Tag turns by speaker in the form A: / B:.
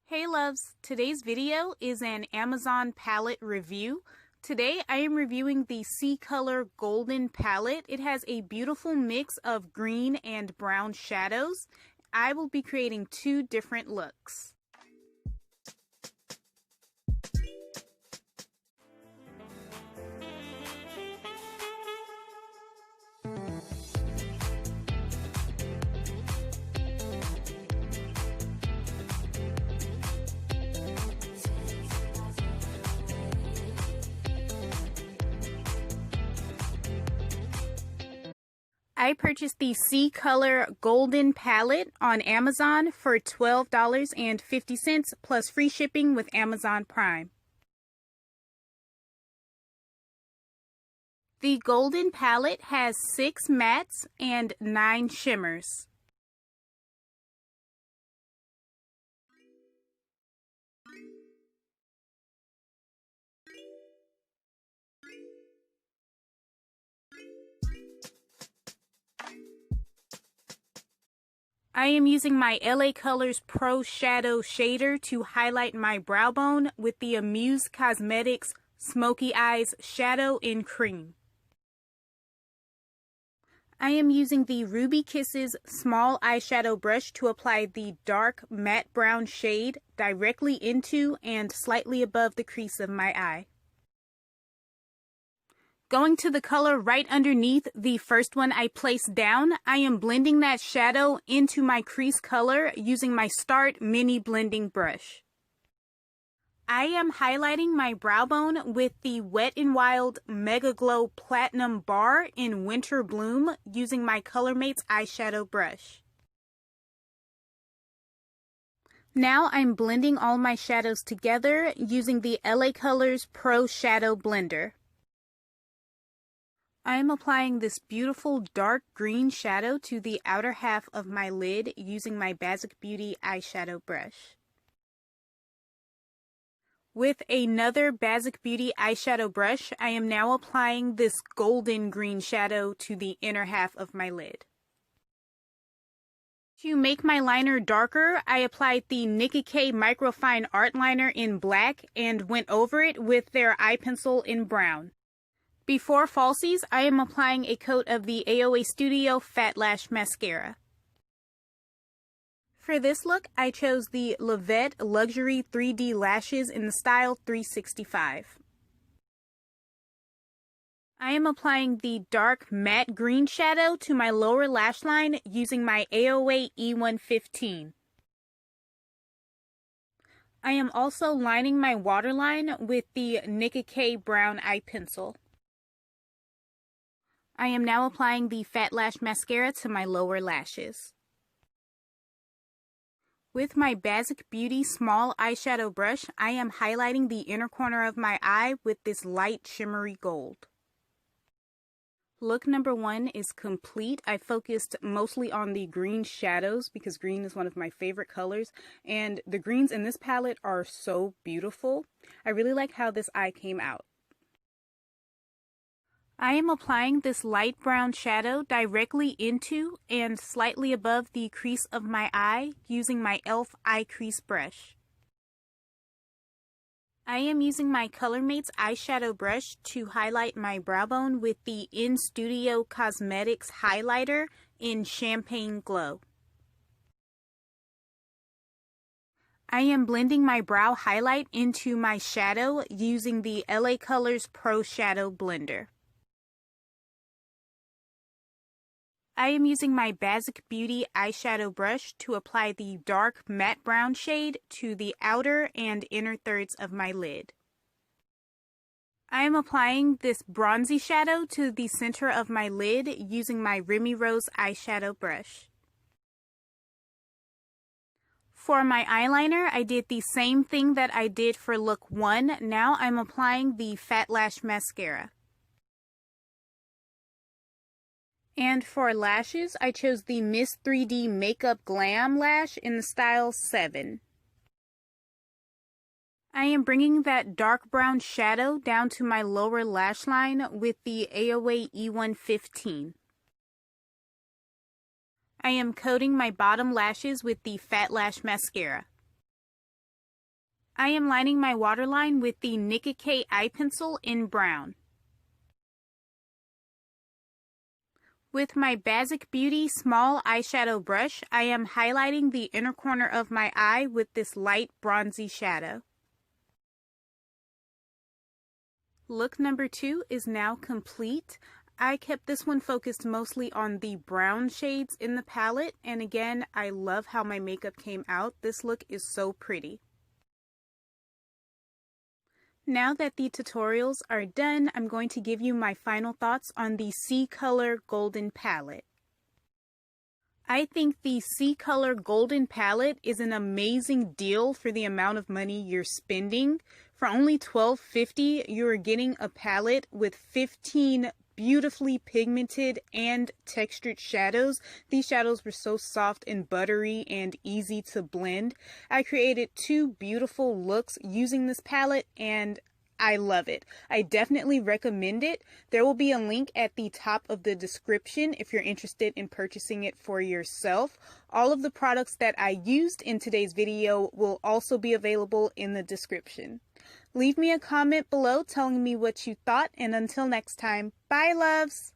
A: Hey loves, today's video is an Amazon palette review. Today I am reviewing the C-Color Golden palette. It has a beautiful mix of green and brown shadows. I will be creating two different looks. I purchased the C-Color Golden palette on Amazon for $12.50 plus free shipping with Amazon Prime. The Golden palette has 6 mattes and 9 shimmers. I am using my LA Colors Pro Shadow Shader to highlight my brow bone with the Amuse Cosmetics Smokey Eyes Shadow in Creme. I am using the Ruby Kisses small eyeshadow brush to apply the dark matte brown shade directly into and slightly above the crease of my eye. Going to the color right underneath the first one I placed down, I am blending that shadow into my crease color using my Start Mini Blending Brush. I am highlighting my brow bone with the Wet n Wild Megaglo Platinum Bar in Winter Bloom using my Colormates eyeshadow brush. Now I'm blending all my shadows together using the LA Colors Pro Shadow Blender. I am applying this beautiful dark green shadow to the outer half of my lid using my Bazic Beauty eyeshadow brush. With another Bazic Beauty eyeshadow brush, I am now applying this golden green shadow to the inner half of my lid. To make my liner darker, I applied the Nicka Microfine Artliner in black and went over it with their eye pencil in brown. Before falsies, I am applying a coat of the InStudio Fat Lash Mascara. For this look, I chose the Lovet Luxury 3D Lashes in the style 365. I am applying the dark matte green shadow to my lower lash line using my Aloe E115. I am also lining my waterline with the Nicka brown eye pencil. I am now applying the Fat Lash Mascara to my lower lashes. With my Bazic Beauty small eyeshadow brush, I am highlighting the inner corner of my eye with this light shimmery gold. Look number 1 is complete. I focused mostly on the green shadows because green is one of my favorite colors, and the greens in this palette are so beautiful. I really like how this eye came out. I am applying this light brown shadow directly into and slightly above the crease of my eye using my e.l.f. eye crease brush. I am using my Colormates eyeshadow brush to highlight my brow bone with the InStudio Cosmetics highlighter in Champagne Glow. I am blending my brow highlight into my shadow using the LA Colors Pro Shadow Blender. I am using my Bazic Beauty eyeshadow brush to apply the dark matte brown shade to the outer and inner thirds of my lid. I am applying this bronzy shadow to the center of my lid using my Remy Rose eyeshadow brush. For my eyeliner, I did the same thing that I did for look 1. Now I'm applying the Fat Lash Mascara. And for lashes, I chose the Miss 3D Makeup Glam lash in the style 7. I am bringing that dark brown shadow down to my lower lash line with the Aloe E115. I am coating my bottom lashes with the Fat Lash Mascara. I am lining my waterline with the Nicka eye pencil in brown. With my Bazic Beauty small eyeshadow brush, I am highlighting the inner corner of my eye with this light bronzy shadow. Look number 2 is now complete. I kept this one focused mostly on the brown shades in the palette, and again, I love how my makeup came out. This look is so pretty. Now that the tutorials are done, I'm going to give you my final thoughts on the C-Color Golden Palette. I think the C-Color Golden Palette is an amazing deal for the amount of money you're spending. For only $12.50, you're getting a palette with 15 beautifully pigmented and textured shadows. These shadows were so soft and buttery and easy to blend. I created 2 beautiful looks using this palette and I love it. I definitely recommend it. There will be a link at the top of the description if you're interested in purchasing it for yourself. All of the products that I used in today's video will also be available in the description. Leave me a comment below telling me what you thought, and until next time, bye loves!